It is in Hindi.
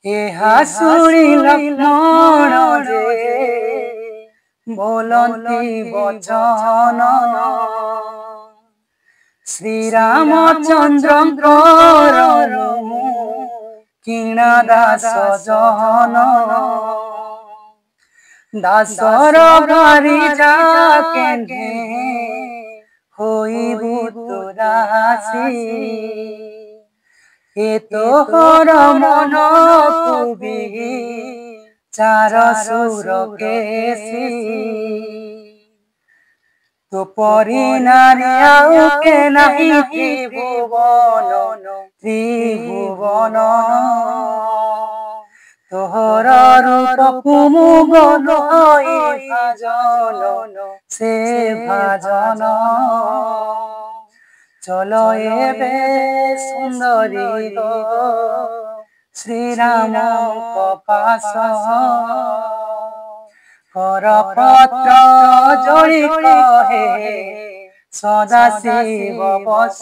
ଏହା ଶୁଣି ଲକ୍ଷ୍ମଣ ଯେ बोलती वचन श्रीरामचंद्र किणा दास जन दासर भारी जाके होइबु तु दासी ए तोहर मन कुबी चार सुर केसी तो परी नारी आउ के नहीं त्रिभुवन त्रिभुवन तोहर रूप कुमु बनई भाजन से भाजन चलो एबे सुंदरी श्रीराम पास कर पत्र जोड़ी कहे सदा शिव बस।